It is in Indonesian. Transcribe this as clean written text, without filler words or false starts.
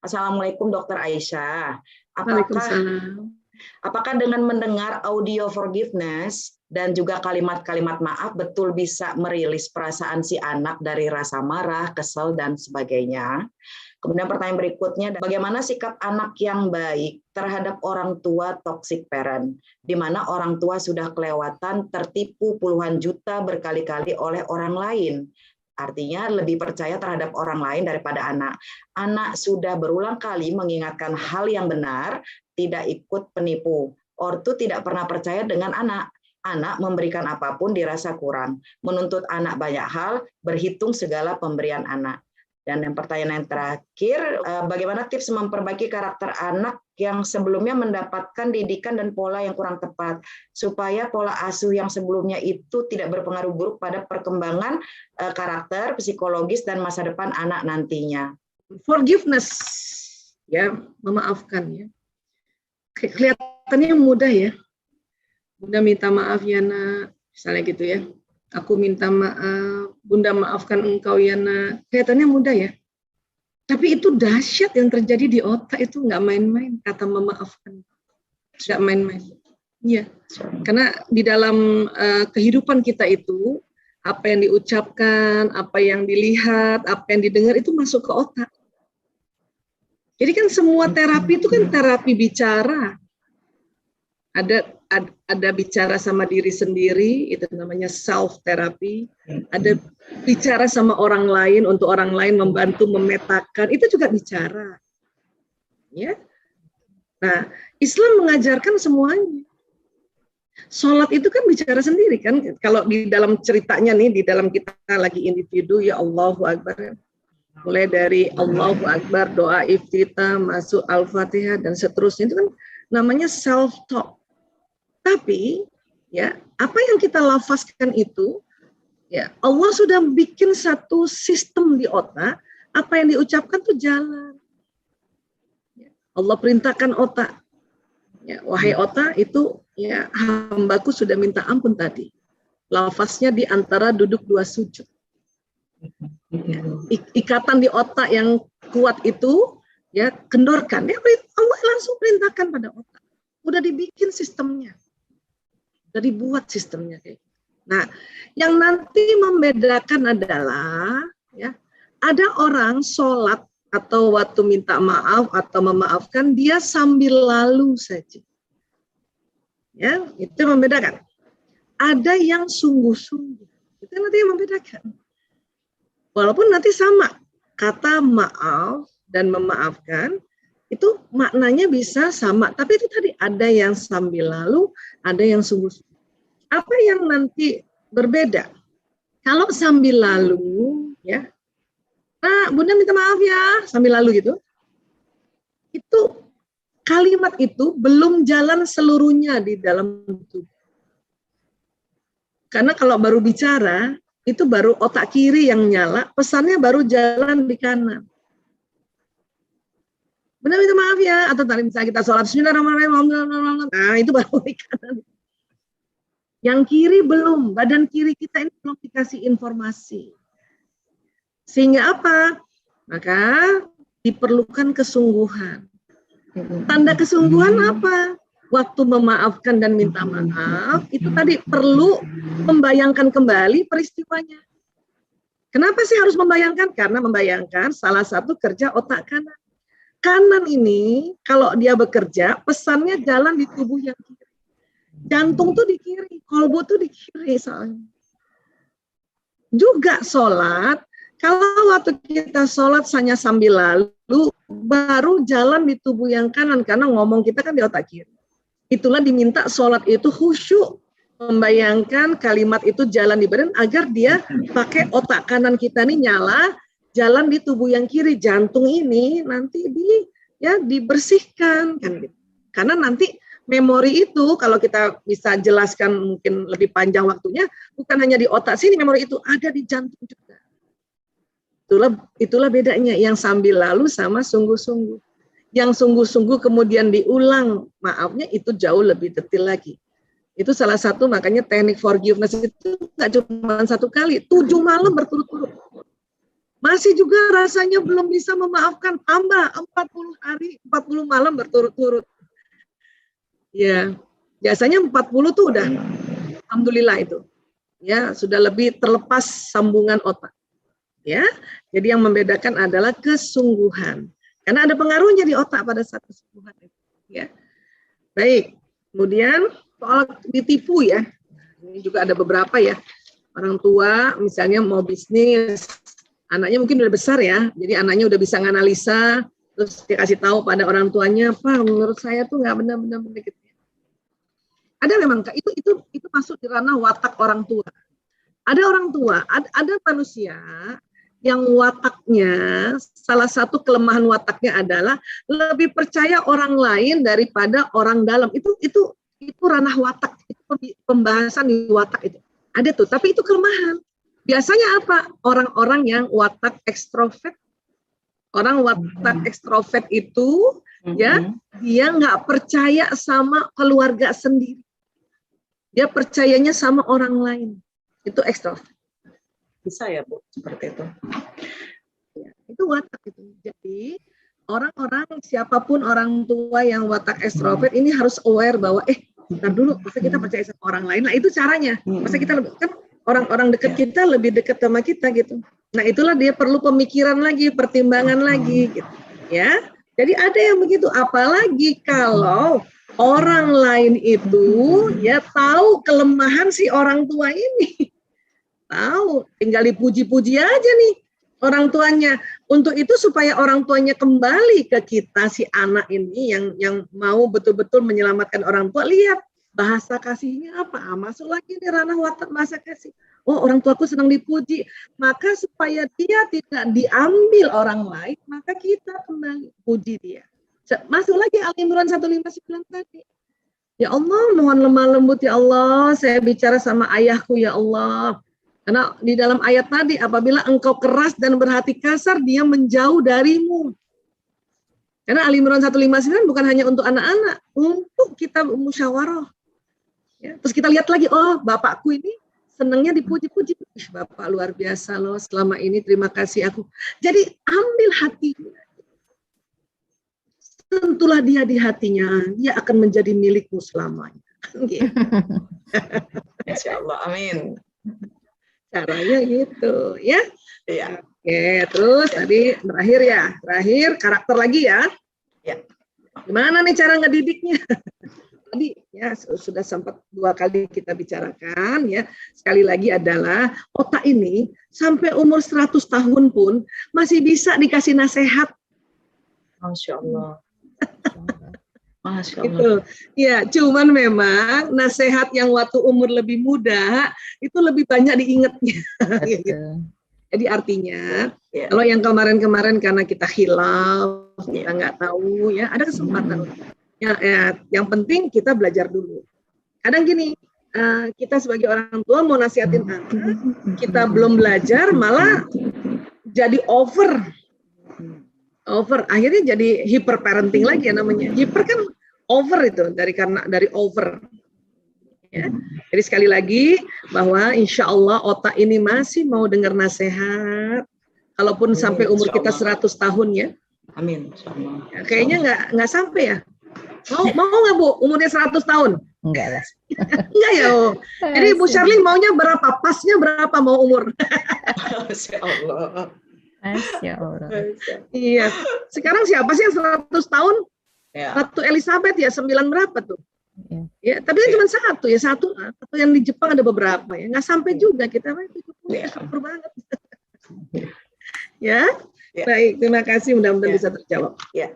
Assalamualaikum Dokter Aisyah. Waalaikumsalam. Apakah dengan mendengar audio forgiveness dan juga kalimat-kalimat maaf betul bisa merilis perasaan si anak dari rasa marah, kesel, dan sebagainya? Kemudian pertanyaan berikutnya, bagaimana sikap anak yang baik terhadap orang tua toxic parent, di mana orang tua sudah kelewatan tertipu puluhan juta berkali-kali oleh orang lain? Artinya lebih percaya terhadap orang lain daripada anak. Anak sudah berulang kali mengingatkan hal yang benar, tidak ikut penipu. Ortu tidak pernah percaya dengan anak. Anak memberikan apapun dirasa kurang. Menuntut anak banyak hal, berhitung segala pemberian anak. Dan yang pertanyaan yang terakhir, bagaimana tips memperbaiki karakter anak yang sebelumnya mendapatkan didikan dan pola yang kurang tepat, supaya pola asuh yang sebelumnya itu tidak berpengaruh buruk pada perkembangan karakter, psikologis, dan masa depan anak nantinya. Forgiveness, ya, memaafkan ya. Kelihatannya mudah ya. Bunda minta maaf ya nak, misalnya gitu ya. Aku minta maaf, Bunda maafkan engkau ya nak. Kelihatannya mudah ya. Tapi itu dahsyat yang terjadi di otak, itu nggak main-main kata memaafkan. Nggak main-main. Iya. Karena di dalam kehidupan kita itu, apa yang diucapkan, apa yang dilihat, apa yang didengar itu masuk ke otak. Jadi kan semua terapi itu kan terapi bicara. Ada bicara sama diri sendiri, itu namanya self therapy. Ada bicara sama orang lain untuk orang lain membantu memetakan, itu juga bicara. Ya. Nah, Islam mengajarkan semuanya. Sholat itu kan bicara sendiri kan. Kalau di dalam ceritanya nih, di dalam kita lagi individu, ya Allahu Akbar. Mulai dari Allahu Akbar, doa iftitah, masuk Al-Fatihah, dan seterusnya, itu kan namanya self-talk. Tapi ya apa yang kita lafazkan itu, ya Allah sudah bikin satu sistem di otak, apa yang diucapkan tuh jalan. Ya, Allah perintahkan otak, ya, wahai otak itu ya hambaku sudah minta ampun tadi. Lafaznya di antara duduk dua sujud. Ya, ikatan di otak yang kuat itu ya kendorkan. Ya, Allah langsung perintahkan pada otak. Udah dibikin sistemnya. Udah dibuat sistemnya kayak gitu. Nah, yang nanti membedakan adalah ya ada orang sholat atau waktu minta maaf atau memaafkan dia sambil lalu saja. Ya, itu yang membedakan. Ada yang sungguh-sungguh. Itu nanti yang membedakan. Walaupun nanti sama kata maaf dan memaafkan itu maknanya bisa sama, tapi itu tadi ada yang sambil lalu, ada yang sungguh-sungguh. Apa yang nanti berbeda? Kalau sambil lalu, ya, nah Bunda minta maaf ya, sambil lalu gitu, itu kalimat itu belum jalan seluruhnya di dalam tubuh. Karena kalau baru bicara, itu baru otak kiri yang nyala, pesannya baru jalan di kanan. Bunda minta maaf ya, atau tadi misalnya kita sholat bismillahirrahmanirrahim, nah itu baru di kanan. Yang kiri belum, badan kiri kita ini belum dikasih informasi. Sehingga apa? Maka diperlukan kesungguhan. Tanda kesungguhan apa? Waktu memaafkan dan minta maaf, itu tadi perlu membayangkan kembali peristiwanya. Kenapa sih harus membayangkan? Karena membayangkan salah satu kerja otak kanan. Kanan ini kalau dia bekerja pesannya jalan di tubuh yang kiri. Jantung tuh di kiri, kolbu tuh di kiri soalnya. Juga sholat, kalau waktu kita sholat hanya sambil lalu, baru jalan di tubuh yang kanan karena ngomong kita kan di otak kiri. Itulah diminta sholat itu khusyuk, membayangkan kalimat itu jalan di badan agar dia pakai otak kanan kita nih nyala. Jalan di tubuh yang kiri, jantung ini nanti dibersihkan kan gitu. Karena nanti memori itu kalau kita bisa jelaskan mungkin lebih panjang waktunya, bukan hanya di otak sini, memori itu ada di jantung juga. Itulah bedanya yang sambil lalu sama sungguh-sungguh. Yang sungguh-sungguh kemudian diulang maafnya itu jauh lebih detail lagi. Itu salah satu makanya teknik forgiveness itu nggak cuma satu kali, 7 malam berturut-turut. masih juga rasanya belum bisa memaafkan, tambah 40 hari, 40 malam berturut-turut. Ya, biasanya 40 tuh udah, alhamdulillah itu. Ya, sudah lebih terlepas sambungan otak. Ya, jadi yang membedakan adalah kesungguhan. Karena ada pengaruhnya di otak pada saat kesungguhan itu. Ya, baik. Kemudian soal ditipu ya, ini juga ada beberapa ya. Orang tua misalnya mau bisnis, anaknya mungkin udah besar ya, jadi anaknya udah bisa nganalisa, terus dia kasih tahu pada orang tuanya, Pak, menurut saya tuh nggak benar-benar gitu. Ada memang Kak, itu masuk di ranah watak orang tua. Ada orang tua, ada manusia yang wataknya, salah satu kelemahan wataknya adalah lebih percaya orang lain daripada orang dalam. Itu ranah watak, itu pembahasan di watak itu. Ada tuh, tapi itu kelemahan. Biasanya apa? Orang-orang yang watak ekstrovert. Orang watak ekstrovert itu ya, dia nggak percaya sama keluarga sendiri. Dia percayanya sama orang lain. Itu ekstrovert. Bisa ya Bu, seperti itu. Ya, itu watak itu. Jadi orang-orang, siapapun orang tua yang watak ekstrovert ini harus aware bahwa bentar dulu, masa kita percaya sama orang lain. Nah, itu caranya. Masa kita kan orang-orang dekat kita lebih dekat sama kita gitu. Nah, itulah dia perlu pemikiran lagi, pertimbangan lagi gitu. Ya. Jadi ada yang begitu, apalagi kalau orang lain itu ya tahu kelemahan si orang tua ini. Tahu, tinggal dipuji-puji aja nih orang tuanya. Untuk itu supaya orang tuanya kembali ke kita, si anak ini yang mau betul-betul menyelamatkan orang tua, lihat bahasa kasihnya apa. Masuk lagi di ranah watak bahasa kasih. Oh, orang tuaku senang dipuji. Maka supaya dia tidak diambil orang lain, maka kita kembali puji dia. Masuk lagi Al-Imran 159 tadi. Ya Allah, mohon lemah lembut ya Allah, saya bicara sama ayahku ya Allah. Karena di dalam ayat tadi, apabila engkau keras dan berhati kasar, dia menjauh darimu. Karena Al-Imran 159 bukan hanya untuk anak-anak, untuk kita musyawarah. Ya, terus kita lihat lagi, oh bapakku ini senangnya dipuji-puji. Bapak luar biasa loh, selama ini terima kasih aku. Jadi ambil hatinya. Sentuhlah dia di hatinya, dia akan menjadi milikmu selamanya. Insya Allah, amin. Caranya gitu, ya. Iya. Oke, terus tadi terakhir karakter lagi ya. Ya. Gimana nih cara ngedidiknya? Tadi ya sudah sempat 2 kali kita bicarakan ya. Sekali lagi adalah otak ini sampai umur 100 tahun pun masih bisa dikasih nasihat. Masya Allah. Masya Allah. Gitu. Ya, cuman memang nasihat yang waktu umur lebih muda itu lebih banyak diingatnya. Gitu. Jadi artinya kalau yang kemarin-kemarin karena kita hilaf, kita nggak tahu ya, ada kesempatan. Ya, yang penting kita belajar dulu. Kadang gini, kita sebagai orang tua mau nasihatin anak, kita belum belajar malah jadi over, akhirnya jadi hyper parenting lagi ya namanya. Hyper kan over itu dari over. Ya. Jadi sekali lagi bahwa insya Allah otak ini masih mau dengar nasihat, kalaupun sampai umur kita 100 tahun ya. Amin. Insya Allah. Ya, kayaknya nggak sampai ya. Mau nggak Bu umurnya 100 tahun? Enggak lah. Enggak ya. Jadi Bu Sherly maunya berapa? Pasnya berapa mau umur? Masya Allah. Masya Allah. Iya. Sekarang siapa sih yang 100 tahun? Ya. Ratu Elizabeth ya 9 berapa tuh? Ya. Ya, tapi kan cuma satu yang di Jepang ada beberapa ya. Nggak sampai juga kita super banget. Ya. Baik, terima kasih mudah-mudahan bisa terjawab. Ya.